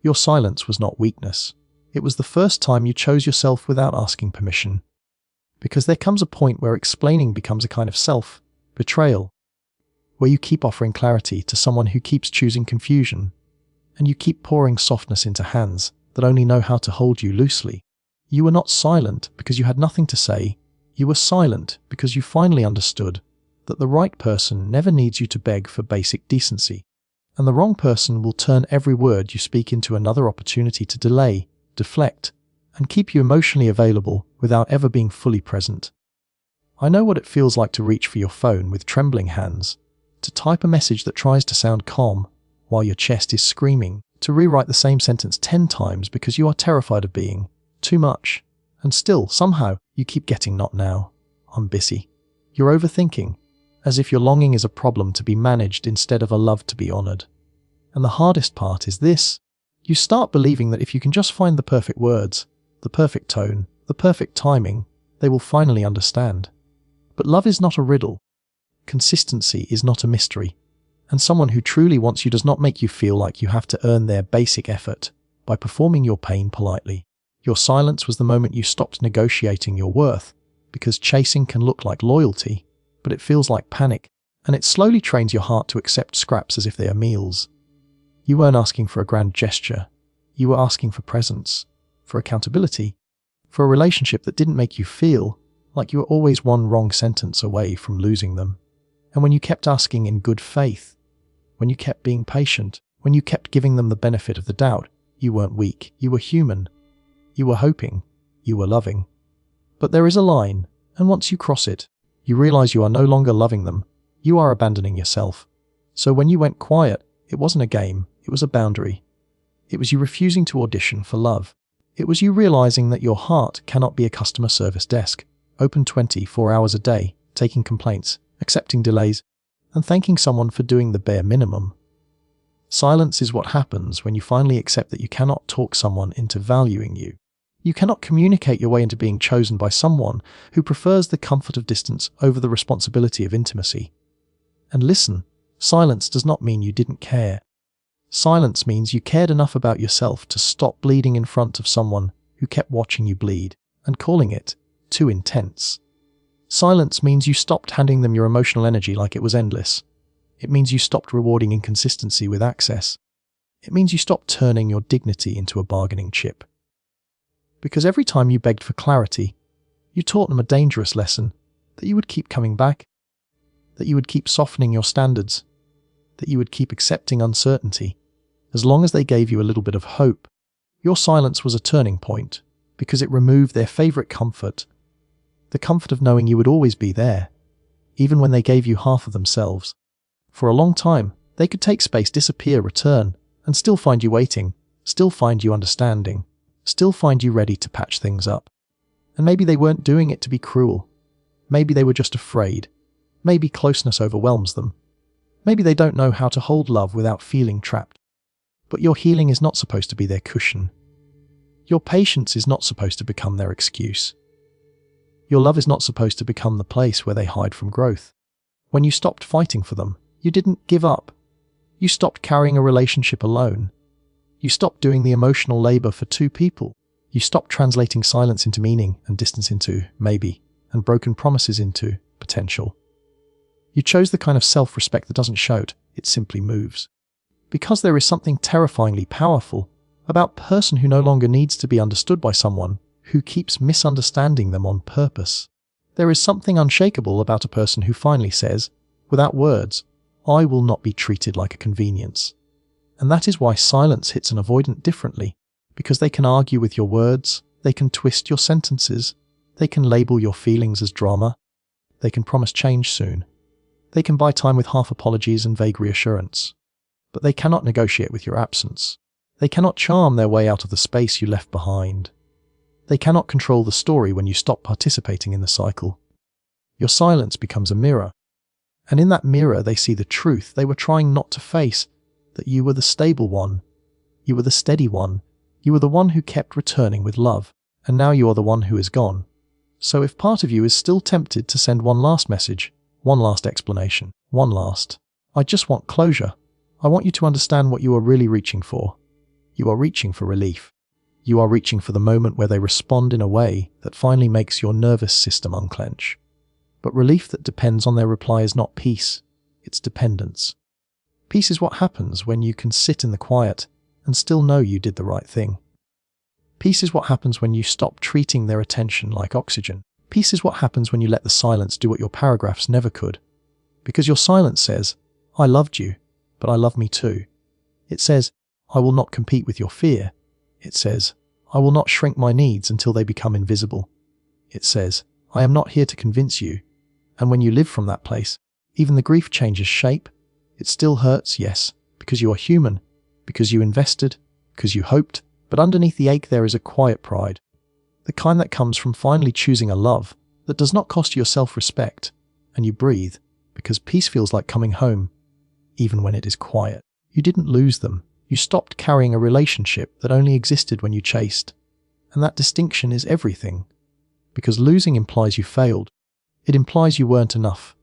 Your silence was not weakness. It was the first time you chose yourself without asking permission. Because there comes a point where explaining becomes a kind of self-betrayal, where you keep offering clarity to someone who keeps choosing confusion, and you keep pouring softness into hands that only know how to hold you loosely. You were not silent because you had nothing to say. You were silent because you finally understood that the right person never needs you to beg for basic decency, and the wrong person will turn every word you speak into another opportunity to delay, deflect, and keep you emotionally available without ever being fully present. I know what it feels like to reach for your phone with trembling hands, to type a message that tries to sound calm while your chest is screaming, to rewrite the same sentence 10 times because you are terrified of being too much, and still, somehow, you keep getting "not now, I'm busy." You're overthinking, as if your longing is a problem to be managed instead of a love to be honored. And the hardest part is this: you start believing that if you can just find the perfect words, the perfect tone, the perfect timing, they will finally understand. But love is not a riddle. Consistency is not a mystery. And someone who truly wants you does not make you feel like you have to earn their basic effort by performing your pain politely. Your silence was the moment you stopped negotiating your worth, because chasing can look like loyalty, but it feels like panic, and it slowly trains your heart to accept scraps as if they are meals. You weren't asking for a grand gesture. You were asking for presence, for accountability, for a relationship that didn't make you feel like you were always one wrong sentence away from losing them. And when you kept asking in good faith, when you kept being patient, when you kept giving them the benefit of the doubt, you weren't weak, you were human. You were hoping, you were loving. But there is a line, and once you cross it, you realize you are no longer loving them, you are abandoning yourself. So when you went quiet, it wasn't a game, it was a boundary. It was you refusing to audition for love. It was you realizing that your heart cannot be a customer service desk, open 24 hours a day, taking complaints, accepting delays, and thanking someone for doing the bare minimum. Silence is what happens when you finally accept that you cannot talk someone into valuing you. You cannot communicate your way into being chosen by someone who prefers the comfort of distance over the responsibility of intimacy. And listen, silence does not mean you didn't care. Silence means you cared enough about yourself to stop bleeding in front of someone who kept watching you bleed and calling it too intense. Silence means you stopped handing them your emotional energy like it was endless. It means you stopped rewarding inconsistency with access. It means you stopped turning your dignity into a bargaining chip. Because every time you begged for clarity, you taught them a dangerous lesson, that you would keep coming back, that you would keep softening your standards, that you would keep accepting uncertainty, as long as they gave you a little bit of hope. Your silence was a turning point, because it removed their favorite comfort, the comfort of knowing you would always be there, even when they gave you half of themselves. For a long time, they could take space, disappear, return, and still find you waiting, still find you understanding, still find you ready to patch things up. And maybe they weren't doing it to be cruel. Maybe they were just afraid. Maybe closeness overwhelms them. Maybe they don't know how to hold love without feeling trapped. But your healing is not supposed to be their cushion. Your patience is not supposed to become their excuse. Your love is not supposed to become the place where they hide from growth. When you stopped fighting for them, you didn't give up. You stopped carrying a relationship alone. You stopped doing the emotional labor for two people. You stopped translating silence into meaning and distance into maybe, and broken promises into potential. You chose the kind of self-respect that doesn't shout, it simply moves. Because there is something terrifyingly powerful about a person who no longer needs to be understood by someone who keeps misunderstanding them on purpose. There is something unshakable about a person who finally says, without words, I will not be treated like a convenience. And that is why silence hits an avoidant differently, because they can argue with your words, they can twist your sentences, they can label your feelings as drama, they can promise change soon, they can buy time with half apologies and vague reassurance. But they cannot negotiate with your absence. They cannot charm their way out of the space you left behind. They cannot control the story when you stop participating in the cycle. Your silence becomes a mirror. And in that mirror they see the truth they were trying not to face, that you were the stable one. You were the steady one. You were the one who kept returning with love. And now you are the one who is gone. So if part of you is still tempted to send one last message, one last explanation, one last, I just want closure. I want you to understand what you are really reaching for. You are reaching for relief. You are reaching for the moment where they respond in a way that finally makes your nervous system unclench. But relief that depends on their reply is not peace, it's dependence. Peace is what happens when you can sit in the quiet and still know you did the right thing. Peace is what happens when you stop treating their attention like oxygen. Peace is what happens when you let the silence do what your paragraphs never could. Because your silence says, I loved you, but I love me too. It says, I will not compete with your fear. It says, I will not shrink my needs until they become invisible. It says, I am not here to convince you. And when you live from that place, even the grief changes shape. It still hurts, yes, because you are human, because you invested, because you hoped, but underneath the ache there is a quiet pride. The kind that comes from finally choosing a love that does not cost you your self-respect, and you breathe, because peace feels like coming home, even when it is quiet. You didn't lose them. You stopped carrying a relationship that only existed when you chased. And that distinction is everything. Because losing implies you failed. It implies you weren't enough.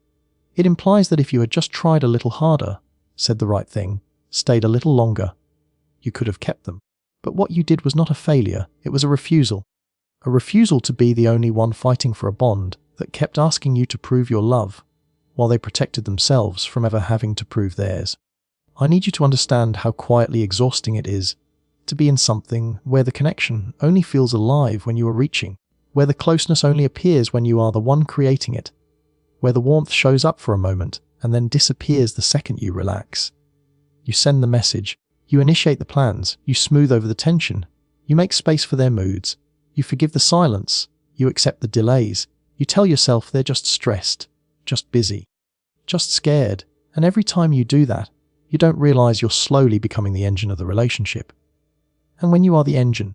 It implies that if you had just tried a little harder, said the right thing, stayed a little longer, you could have kept them. But what you did was not a failure, it was a refusal. A refusal to be the only one fighting for a bond that kept asking you to prove your love, while they protected themselves from ever having to prove theirs. I need you to understand how quietly exhausting it is to be in something where the connection only feels alive when you are reaching, where the closeness only appears when you are the one creating it, where the warmth shows up for a moment and then disappears the second you relax. You send the message, you initiate the plans, you smooth over the tension, you make space for their moods, you forgive the silence, you accept the delays, you tell yourself they're just stressed, just busy, just scared, and every time you do that, you don't realize you're slowly becoming the engine of the relationship. And when you are the engine,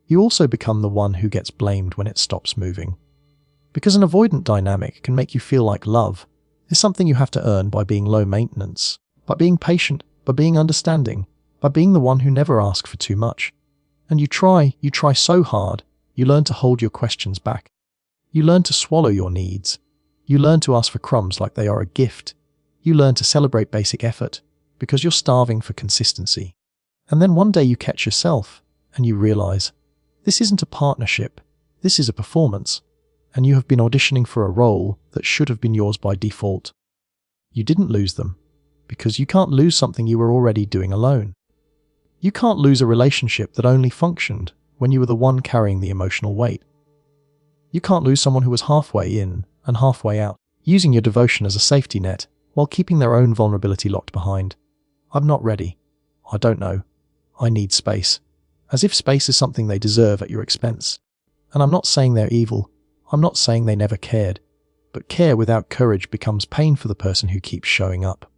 you also become the one who gets blamed when it stops moving. Because an avoidant dynamic can make you feel like love is something you have to earn by being low maintenance, by being patient, by being understanding, by being the one who never asks for too much. And you try so hard, you learn to hold your questions back. You learn to swallow your needs. You learn to ask for crumbs like they are a gift. You learn to celebrate basic effort, because you're starving for consistency. And then one day you catch yourself, and you realize, this isn't a partnership, this is a performance, and you have been auditioning for a role that should have been yours by default. You didn't lose them, because you can't lose something you were already doing alone. You can't lose a relationship that only functioned when you were the one carrying the emotional weight. You can't lose someone who was halfway in and halfway out, using your devotion as a safety net, while keeping their own vulnerability locked behind. I'm not ready. I don't know. I need space. As if space is something they deserve at your expense. And I'm not saying they're evil. I'm not saying they never cared. But care without courage becomes pain for the person who keeps showing up.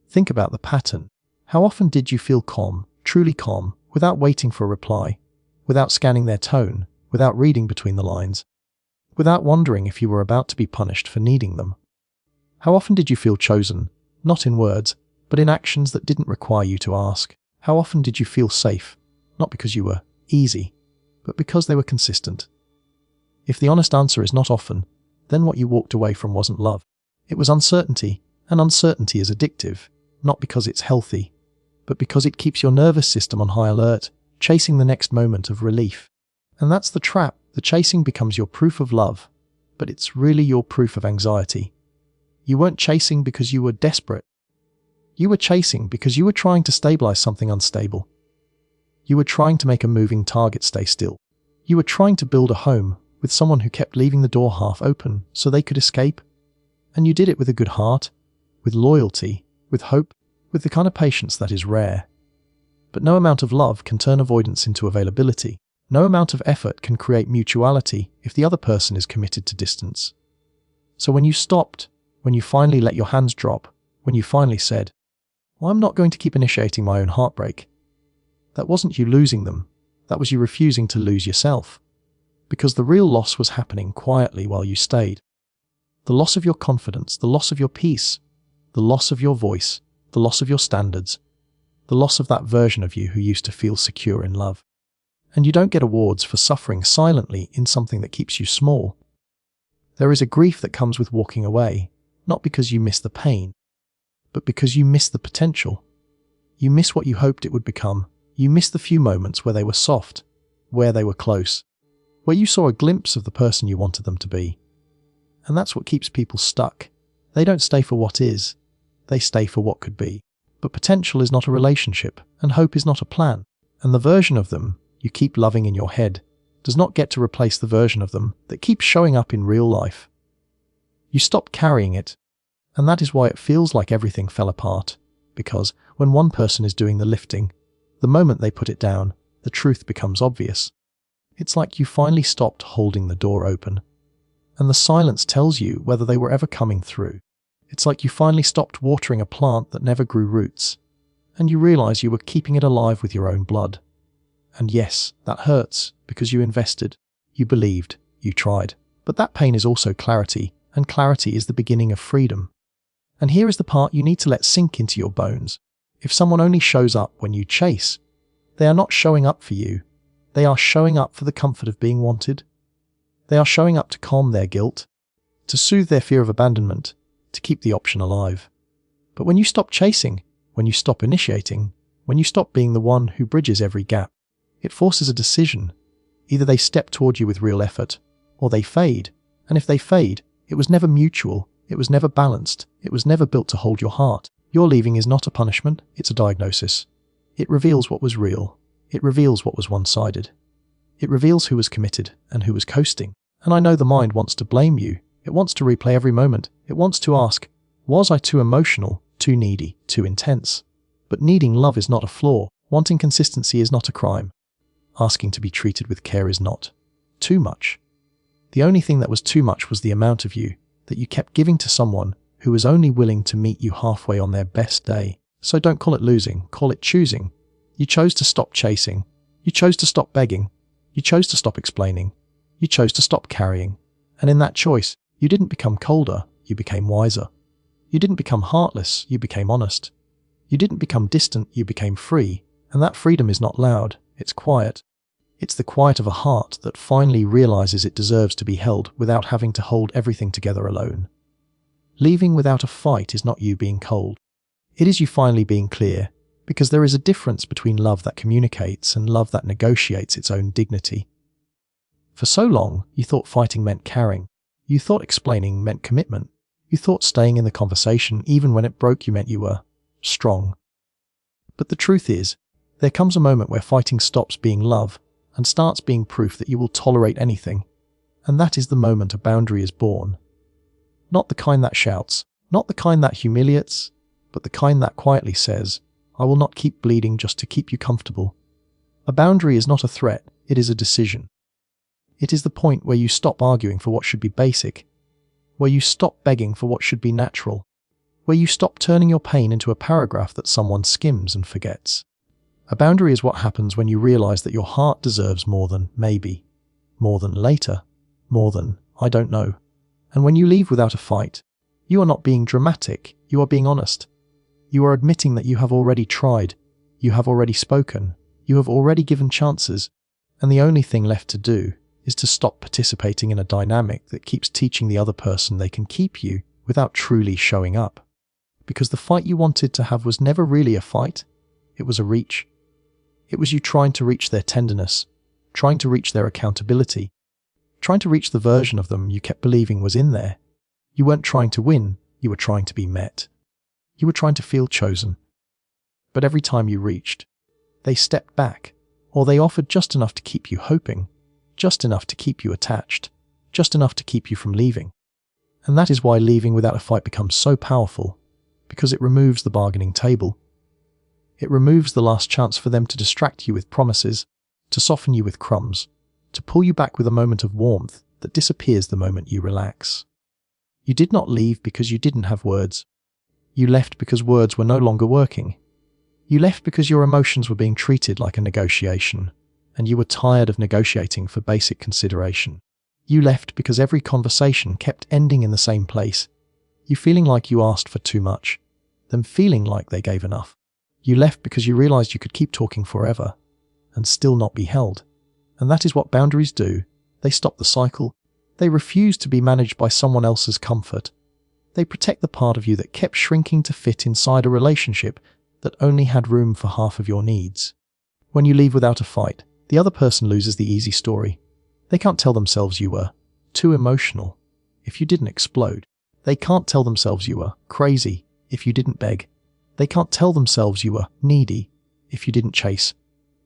Think about the pattern. How often did you feel calm, truly calm, without waiting for a reply, without scanning their tone, without reading between the lines, without wondering if you were about to be punished for needing them? How often did you feel chosen, not in words, but in actions that didn't require you to ask? How often did you feel safe, not because you were easy, but because they were consistent? If the honest answer is not often, then what you walked away from wasn't love. It was uncertainty, and uncertainty is addictive, not because it's healthy, but because it keeps your nervous system on high alert, chasing the next moment of relief. And that's the trap. The chasing becomes your proof of love, but it's really your proof of anxiety. You weren't chasing because you were desperate. You were chasing because you were trying to stabilize something unstable. You were trying to make a moving target stay still. You were trying to build a home with someone who kept leaving the door half open so they could escape. And you did it with a good heart, with loyalty, with hope, with the kind of patience that is rare. But no amount of love can turn avoidance into availability. No amount of effort can create mutuality if the other person is committed to distance. So when you stopped, when you finally let your hands drop, when you finally said, well, I'm not going to keep initiating my own heartbreak, that wasn't you losing them, that was you refusing to lose yourself. Because the real loss was happening quietly while you stayed. The loss of your confidence, the loss of your peace, the loss of your voice, the loss of your standards, the loss of that version of you who used to feel secure in love. And you don't get awards for suffering silently in something that keeps you small. There is a grief that comes with walking away, not because you miss the pain, but because you miss the potential. You miss what you hoped it would become, You miss the few moments where they were soft, where they were close, where you saw a glimpse of the person you wanted them to be. And that's what keeps people stuck. They don't stay for what is, they stay for what could be. But potential is not a relationship, and hope is not a plan. And the version of them you keep loving in your head does not get to replace the version of them that keeps showing up in real life. You stop carrying it, and that is why it feels like everything fell apart. Because when one person is doing the lifting, the moment they put it down, the truth becomes obvious. It's like you finally stopped holding the door open, and the silence tells you whether they were ever coming through. It's like you finally stopped watering a plant that never grew roots, and you realize you were keeping it alive with your own blood. And yes, that hurts, because you invested, you believed, you tried. But that pain is also clarity, and clarity is the beginning of freedom. And here is the part you need to let sink into your bones. If someone only shows up when you chase, they are not showing up for you. They are showing up for the comfort of being wanted. They are showing up to calm their guilt, to soothe their fear of abandonment, to keep the option alive. But when you stop chasing, when you stop initiating, when you stop being the one who bridges every gap, it forces a decision. Either they step toward you with real effort, or they fade. And if they fade, it was never mutual, it was never balanced, it was never built to hold your heart. Your leaving is not a punishment, it's a diagnosis. It reveals what was real. It reveals what was one-sided. It reveals who was committed and who was coasting. And I know the mind wants to blame you. It wants to replay every moment. It wants to ask, was I too emotional, too needy, too intense? But needing love is not a flaw. Wanting consistency is not a crime. Asking to be treated with care is not too much. The only thing that was too much was the amount of you that you kept giving to someone who was only willing to meet you halfway on their best day. So don't call it losing, call it choosing. You chose to stop chasing. You chose to stop begging. You chose to stop explaining. You chose to stop carrying. And in that choice, you didn't become colder, you became wiser. You didn't become heartless, you became honest. You didn't become distant, you became free. And that freedom is not loud, it's quiet. It's the quiet of a heart that finally realizes it deserves to be held without having to hold everything together alone. Leaving without a fight is not you being cold. It is you finally being clear, because there is a difference between love that communicates and love that negotiates its own dignity. For so long, you thought fighting meant caring. You thought explaining meant commitment. You thought staying in the conversation even when it broke you meant you were strong. But the truth is, there comes a moment where fighting stops being love and starts being proof that you will tolerate anything. And that is the moment a boundary is born. Not the kind that shouts, not the kind that humiliates, but the kind that quietly says, I will not keep bleeding just to keep you comfortable. A boundary is not a threat, it is a decision. It is the point where you stop arguing for what should be basic, where you stop begging for what should be natural, where you stop turning your pain into a paragraph that someone skims and forgets. A boundary is what happens when you realize that your heart deserves more than maybe, more than later, more than I don't know. And when you leave without a fight, you are not being dramatic, you are being honest. You are admitting that you have already tried, you have already spoken, you have already given chances, and the only thing left to do is to stop participating in a dynamic that keeps teaching the other person they can keep you without truly showing up. Because the fight you wanted to have was never really a fight, it was a reach. It was you trying to reach their tenderness, trying to reach their accountability, trying to reach the version of them you kept believing was in there. You weren't trying to win, you were trying to be met. You were trying to feel chosen. But every time you reached, they stepped back, or they offered just enough to keep you hoping, just enough to keep you attached, just enough to keep you from leaving. And that is why leaving without a fight becomes so powerful, because it removes the bargaining table. It removes the last chance for them to distract you with promises, to soften you with crumbs, to pull you back with a moment of warmth that disappears the moment you relax. You did not leave because you didn't have words. You left because words were no longer working. You left because your emotions were being treated like a negotiation, and you were tired of negotiating for basic consideration. You left because every conversation kept ending in the same place, you feeling like you asked for too much, them feeling like they gave enough. You left because you realized you could keep talking forever and still not be held. And that is what boundaries do. They stop the cycle. They refuse to be managed by someone else's comfort. They protect the part of you that kept shrinking to fit inside a relationship that only had room for half of your needs. When you leave without a fight, the other person loses the easy story. They can't tell themselves you were too emotional if you didn't explode. They can't tell themselves you were crazy if you didn't beg. They can't tell themselves you were needy if you didn't chase.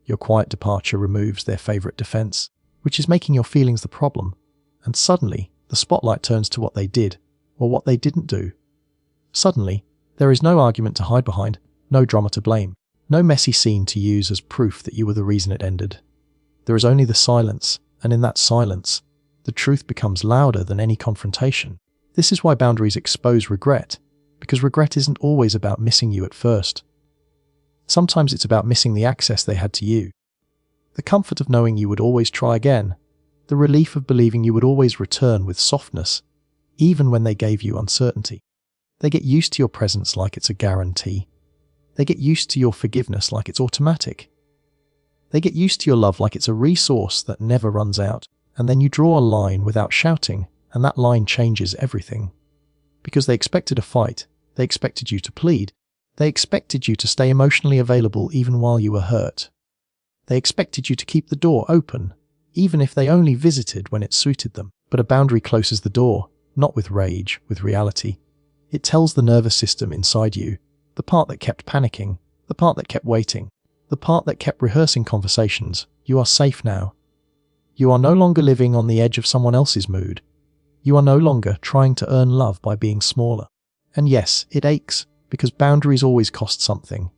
Your quiet departure removes their favorite defense, which is making your feelings the problem, and suddenly the spotlight turns to what they did or what they didn't do. Suddenly, there is no argument to hide behind, no drama to blame, no messy scene to use as proof that you were the reason it ended. There is only the silence, and in that silence, the truth becomes louder than any confrontation. This is why boundaries expose regret, because regret isn't always about missing you at first. Sometimes it's about missing the access they had to you. The comfort of knowing you would always try again, the relief of believing you would always return with softness, even when they gave you uncertainty. They get used to your presence like it's a guarantee. They get used to your forgiveness like it's automatic. They get used to your love like it's a resource that never runs out. And then you draw a line without shouting, and that line changes everything. Because they expected a fight, they expected you to plead, they expected you to stay emotionally available even while you were hurt. They expected you to keep the door open, even if they only visited when it suited them. But a boundary closes the door, not with rage, with reality. It tells the nervous system inside you, the part that kept panicking, the part that kept waiting, the part that kept rehearsing conversations, you are safe now. You are no longer living on the edge of someone else's mood. You are no longer trying to earn love by being smaller. And yes, it aches, because boundaries always cost something.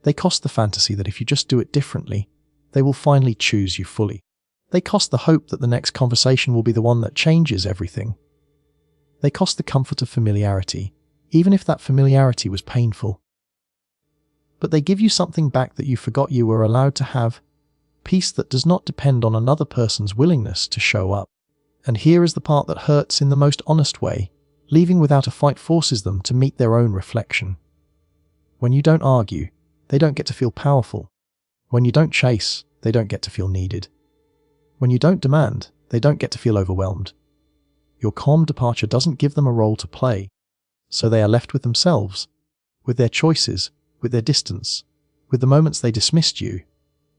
They cost the fantasy that if you just do it differently, they will finally choose you fully. They cost the hope that the next conversation will be the one that changes everything. They cost the comfort of familiarity, even if that familiarity was painful. But they give you something back that you forgot you were allowed to have. Peace that does not depend on another person's willingness to show up. And here is the part that hurts in the most honest way. Leaving without a fight forces them to meet their own reflection. When you don't argue, they don't get to feel powerful. When you don't chase, they don't get to feel needed. When you don't demand, they don't get to feel overwhelmed. Your calm departure doesn't give them a role to play, so they are left with themselves, with their choices, with their distance, with the moments they dismissed you,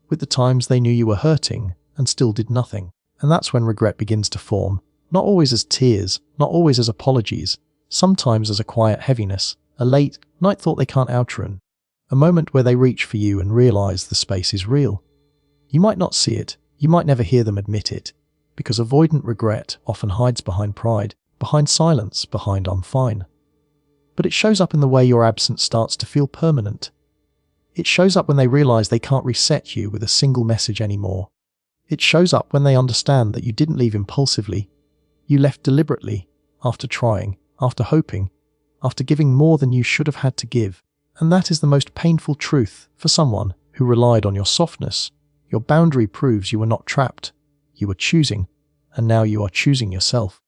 with the times they knew you were hurting and still did nothing. And that's when regret begins to form, not always as tears, not always as apologies, sometimes as a quiet heaviness, a late night thought they can't outrun, a moment where they reach for you and realize the space is real. You might not see it, you might never hear them admit it, because avoidant regret often hides behind pride, behind silence, behind "I'm fine." But it shows up in the way your absence starts to feel permanent. It shows up when they realize they can't reset you with a single message anymore. It shows up when they understand that you didn't leave impulsively. You left deliberately, after trying, after hoping, after giving more than you should have had to give. And that is the most painful truth for someone who relied on your softness. Your boundary proves you were not trapped. You were choosing, and now you are choosing yourself.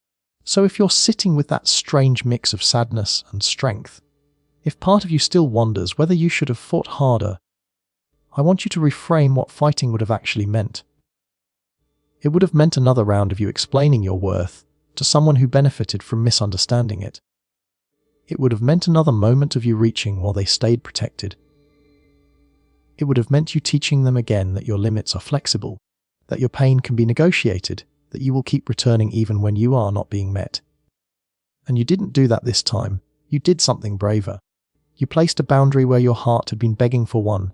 So if you're sitting with that strange mix of sadness and strength, if part of you still wonders whether you should have fought harder, I want you to reframe what fighting would have actually meant. It would have meant another round of you explaining your worth to someone who benefited from misunderstanding it. It would have meant another moment of you reaching while they stayed protected. It would have meant you teaching them again that your limits are flexible, that your pain can be negotiated, that you will keep returning even when you are not being met. And you didn't do that this time. You did something braver. You placed a boundary where your heart had been begging for one.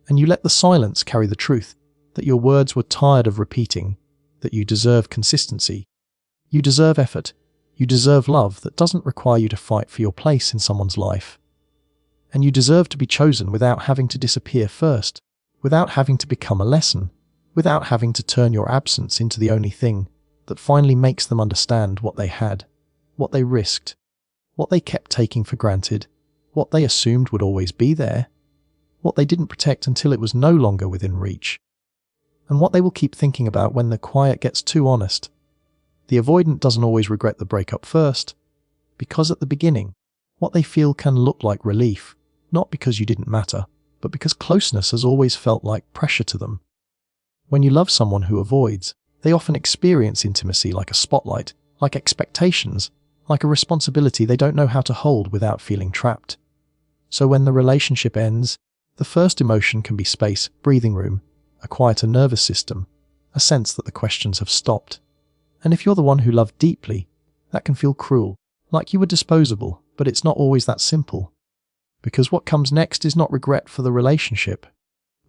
And you let the silence carry the truth, that your words were tired of repeating, that you deserve consistency. You deserve effort. You deserve love that doesn't require you to fight for your place in someone's life. And you deserve to be chosen without having to disappear first, without having to become a lesson, without having to turn your absence into the only thing that finally makes them understand what they had, what they risked, what they kept taking for granted, what they assumed would always be there, what they didn't protect until it was no longer within reach, and what they will keep thinking about when the quiet gets too honest. The avoidant doesn't always regret the breakup first, because at the beginning, what they feel can look like relief, not because you didn't matter, but because closeness has always felt like pressure to them. When you love someone who avoids, they often experience intimacy like a spotlight, like expectations, like a responsibility they don't know how to hold without feeling trapped. So when the relationship ends, The first emotion can be space, breathing room, a quieter nervous system, a sense that the questions have stopped. And if you're the one who loved deeply, that can feel cruel, like you were disposable, but it's not always that simple. Because what comes next is not regret for the relationship.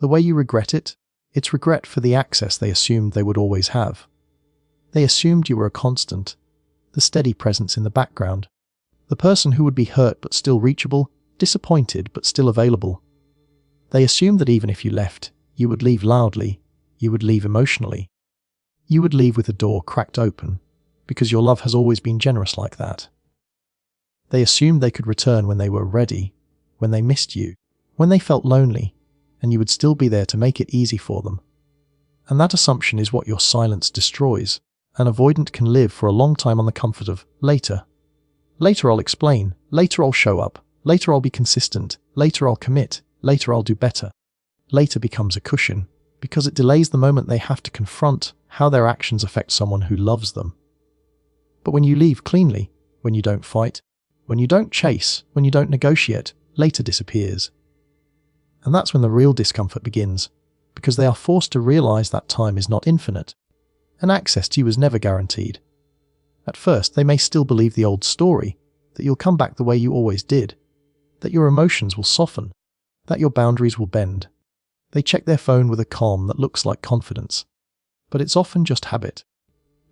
The way you regret it, it's regret for the access they assumed they would always have. They assumed you were a constant, the steady presence in the background, the person who would be hurt but still reachable, disappointed but still available. They assumed that even if you left, you would leave loudly, you would leave emotionally. You would leave with the door cracked open, because your love has always been generous like that. They assumed they could return when they were ready, when they missed you, when they felt lonely, and you would still be there to make it easy for them. And that assumption is what your silence destroys. An avoidant can live for a long time on the comfort of later. Later I'll explain, later I'll show up, later I'll be consistent, later I'll commit, later I'll do better. Later becomes a cushion, because it delays the moment they have to confront how their actions affect someone who loves them. But when you leave cleanly, when you don't fight, when you don't chase, when you don't negotiate, later disappears. And that's when the real discomfort begins, because they are forced to realize that time is not infinite, and access to you is never guaranteed. At first, they may still believe the old story, that you'll come back the way you always did, that your emotions will soften, that your boundaries will bend. They check their phone with a calm that looks like confidence, but it's often just habit,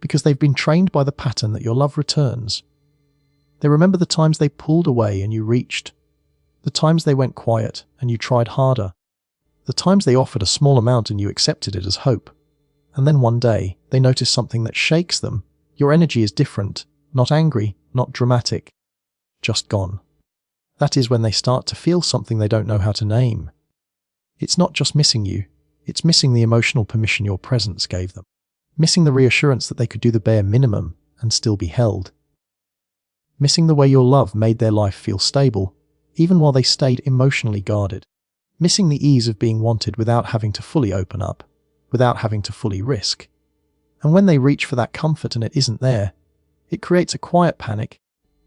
because they've been trained by the pattern that your love returns. They remember the times they pulled away and you reached, the times they went quiet and you tried harder, the times they offered a small amount and you accepted it as hope. And then one day, they notice something that shakes them. Your energy is different, not angry, not dramatic, just gone. That is when they start to feel something they don't know how to name. It's not just missing you, it's missing the emotional permission your presence gave them. Missing the reassurance that they could do the bare minimum and still be held. Missing the way your love made their life feel stable, even while they stayed emotionally guarded. Missing the ease of being wanted without having to fully open up, without having to fully risk. And when they reach for that comfort and it isn't there, it creates a quiet panic,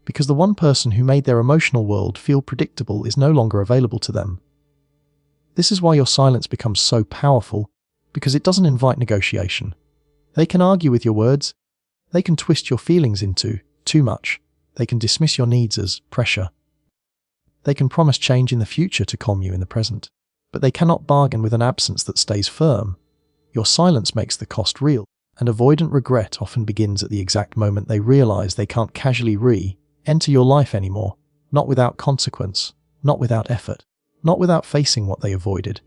because the one person who made their emotional world feel predictable is no longer available to them. This is why your silence becomes so powerful, because it doesn't invite negotiation. They can argue with your words, they can twist your feelings into too much, they can dismiss your needs as pressure. They can promise change in the future to calm you in the present, but they cannot bargain with an absence that stays firm. Your silence makes the cost real, and avoidant regret often begins at the exact moment they realize they can't casually re-enter your life anymore, not without consequence, not without effort, not without facing what they avoided.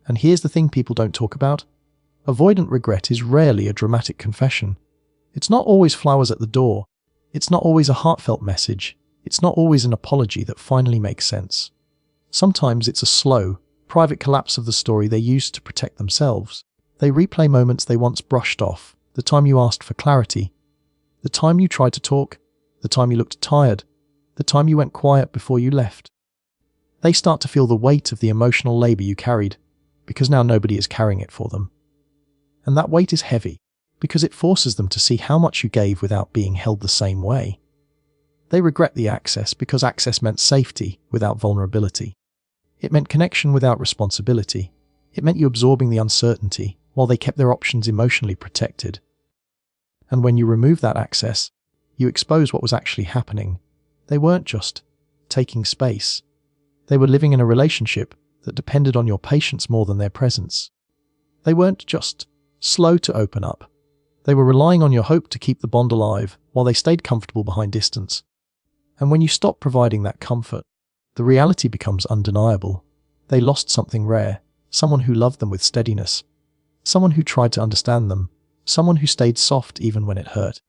And here's the thing people don't talk about. Avoidant regret is rarely a dramatic confession. It's not always flowers at the door. It's not always a heartfelt message. It's not always an apology that finally makes sense. Sometimes it's a slow, private collapse of the story they used to protect themselves. They replay moments they once brushed off, the time you asked for clarity, the time you tried to talk, the time you looked tired, the time you went quiet before you left. They start to feel the weight of the emotional labor you carried, because now nobody is carrying it for them. And that weight is heavy, because it forces them to see how much you gave without being held the same way. They regret the access because access meant safety without vulnerability. It meant connection without responsibility. It meant you absorbing the uncertainty while they kept their options emotionally protected. And when you remove that access, you expose what was actually happening. They weren't just taking space. They were living in a relationship that depended on your patience more than their presence. They weren't just slow to open up. They were relying on your hope to keep the bond alive while they stayed comfortable behind distance. And when you stop providing that comfort, the reality becomes undeniable. They lost something rare, someone who loved them with steadiness, someone who tried to understand them, someone who stayed soft even when it hurt.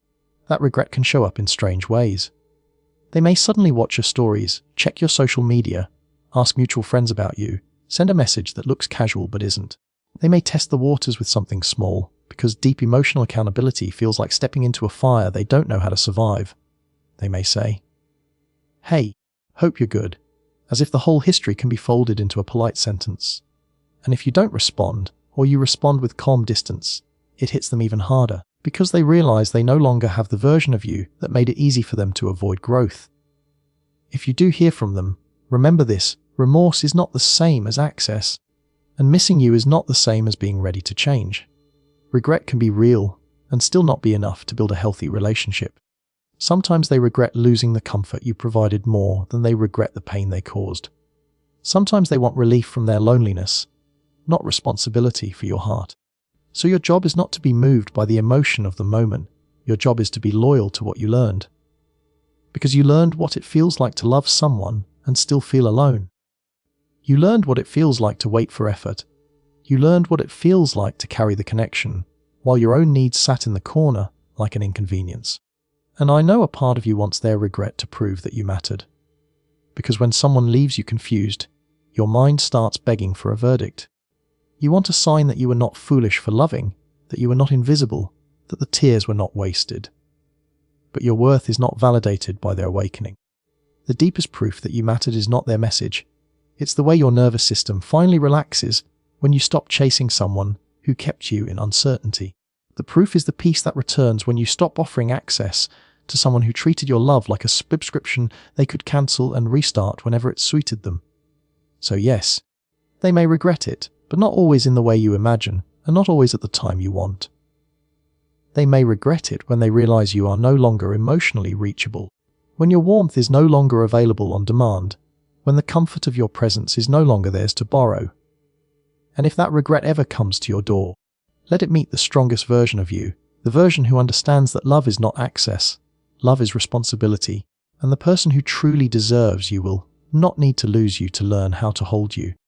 That regret can show up in strange ways. They may suddenly watch your stories, check your social media, ask mutual friends about you, send a message that looks casual but isn't. They may test the waters with something small, because deep emotional accountability feels like stepping into a fire they don't know how to survive. They may say, "Hey, hope you're good," as if the whole history can be folded into a polite sentence. And if you don't respond, or you respond with calm distance, it hits them even harder, because they realize they no longer have the version of you that made it easy for them to avoid growth. If you do hear from them, remember this: Remorse is not the same as access, and missing you is not the same as being ready to change. Regret can be real and still not be enough to build a healthy relationship. Sometimes they regret losing the comfort you provided more than they regret the pain they caused. Sometimes they want relief from their loneliness, not responsibility for your heart. So your job is not to be moved by the emotion of the moment. Your job is to be loyal to what you learned. Because you learned what it feels like to love someone and still feel alone. You learned what it feels like to wait for effort. You learned what it feels like to carry the connection, while your own needs sat in the corner like an inconvenience. And I know a part of you wants their regret to prove that you mattered. Because when someone leaves you confused, your mind starts begging for a verdict. You want a sign that you were not foolish for loving, that you were not invisible, that the tears were not wasted. But your worth is not validated by their awakening. The deepest proof that you mattered is not their message. It's the way your nervous system finally relaxes when you stop chasing someone who kept you in uncertainty. The proof is the peace that returns when you stop offering access to someone who treated your love like a subscription they could cancel and restart whenever it suited them. So yes, they may regret it, but not always in the way you imagine, and not always at the time you want. They may regret it when they realize you are no longer emotionally reachable, when your warmth is no longer available on demand, when the comfort of your presence is no longer theirs to borrow. And if that regret ever comes to your door, let it meet the strongest version of you, the version who understands that love is not access, love is responsibility, and the person who truly deserves you will not need to lose you to learn how to hold you.